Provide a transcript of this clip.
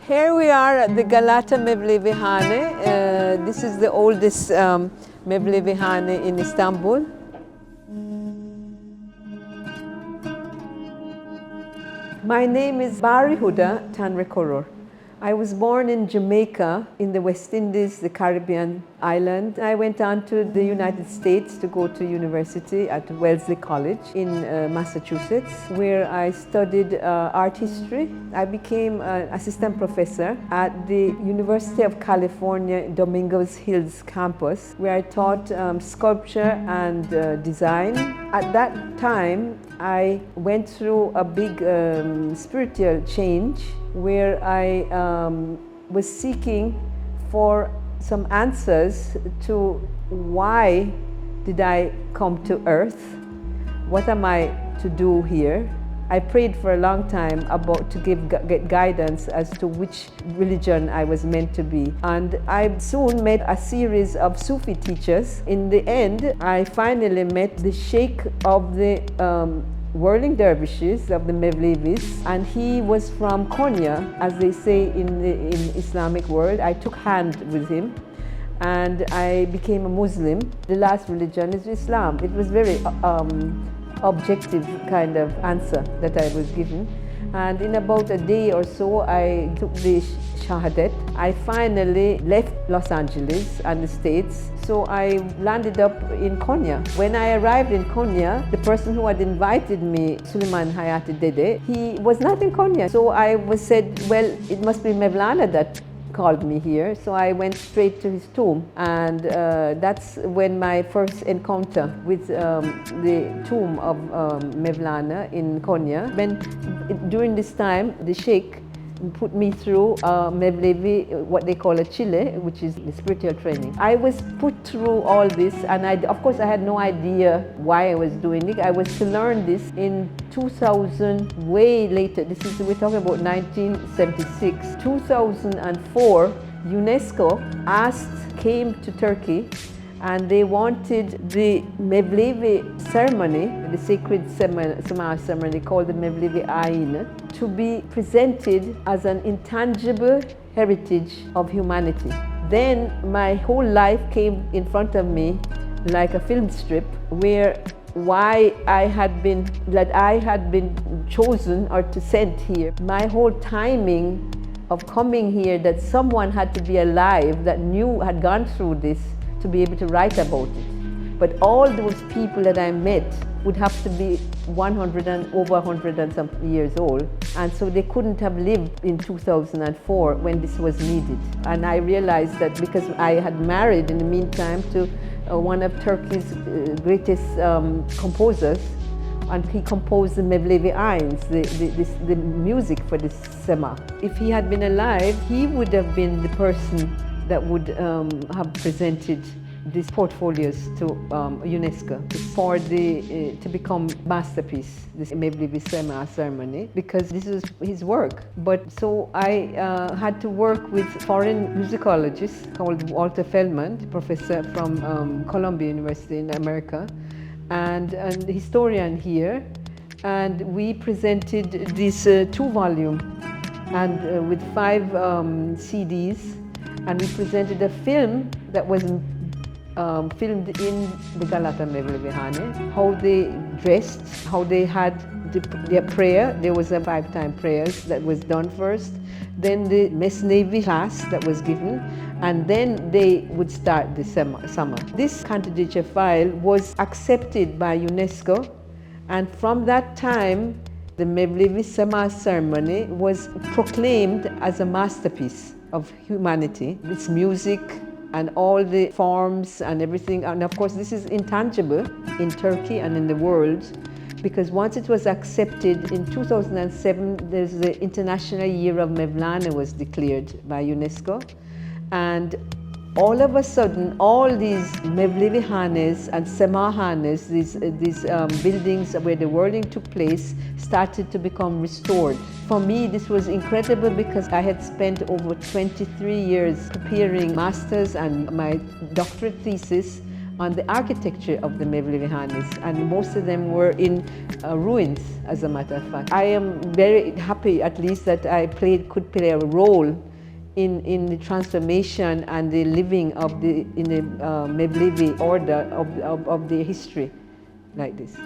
Here we are at the Galata Mevlevi Hane. This is the oldest Mevlevi Hane in Istanbul. My name is Barihuda Tanrikorur. I was born in Jamaica in the West Indies, the Caribbean island. I went on to the United States to go to university at Wellesley College in Massachusetts, where I studied art history. I became an assistant professor at the University of California, Dominguez Hills campus, where I taught sculpture and design. At that time, I went through a big spiritual change where I was seeking for some answers to why did I come to earth? What am I to do here? I prayed for a long time to get guidance as to which religion I was meant to be. And I soon met a series of Sufi teachers. In the end, I finally met the Sheikh of the whirling dervishes of the Mevlevis, and he was from Konya, as they say in the Islamic world. I took hand with him and I became a Muslim. The last religion is Islam. It was very objective kind of answer that I was given. And in about a day or so, I took the Shahadat. I finally left Los Angeles and the States, so I landed up in Konya. When I arrived in Konya, the person who had invited me, Suleiman Hayati Dede, he was not in Konya. So I was said, well, it must be Mevlana that called me here. So I went straight to his tomb, and that's when my first encounter with the tomb of Mevlana in Konya. During this time, the Sheikh put me through Mevlevi, what they call a Chile, which is the spiritual training. I was put through all this, and of course I had no idea why I was doing it. I was to learn this in 2000, way later. We're talking about 1976. 2004, UNESCO came to Turkey, and they wanted the Mevlevi ceremony, the sacred Sema ceremony called the Mevlevi Ayin, to be presented as an intangible heritage of humanity. Then my whole life came in front of me like a film strip, where why I had been chosen or to sent here. My whole timing of coming here, that someone had to be alive that had gone through this to be able to write about it. But all those people that I met would have to be 100 and over 100 and some years old. And so they couldn't have lived in 2004 when this was needed. And I realized that because I had married in the meantime to one of Turkey's greatest composers, and he composed the Mevlevi Ayins, the music for this Sema. If he had been alive, he would have been the person that would have presented these portfolios to UNESCO for to become masterpiece, this Mevlevi Sema Ceremony, because this is his work. But so I had to work with foreign musicologist called Walter Feldman, professor from Columbia University in America, and a historian here, and we presented this 2-volume and with 5 CDs, and we presented a film that was filmed in the Galata Mevlevi Hane, how they dressed, how they had their prayer. There was a 5-time prayers that was done first, then the Mesnevi class that was given, and then they would start the summer. This candidature file was accepted by UNESCO, and from that time, the Mevlevi Sema Ceremony was proclaimed as a masterpiece of humanity. Its music and all the forms and everything, and of course this is intangible in Turkey and in the world, because once it was accepted in 2007, there's the International Year of Mevlana was declared by UNESCO, and all of a sudden, all these Mevlevi Hanes and Sema Hanes, these buildings where the whirling took place, started to become restored. For me, this was incredible because I had spent over 23 years preparing master's and my doctorate thesis on the architecture of the Mevlevi Hanis, and most of them were in ruins, as a matter of fact. I am very happy, at least, that I could play a role in the transformation and the living of in the Mevlevi order of the history like this.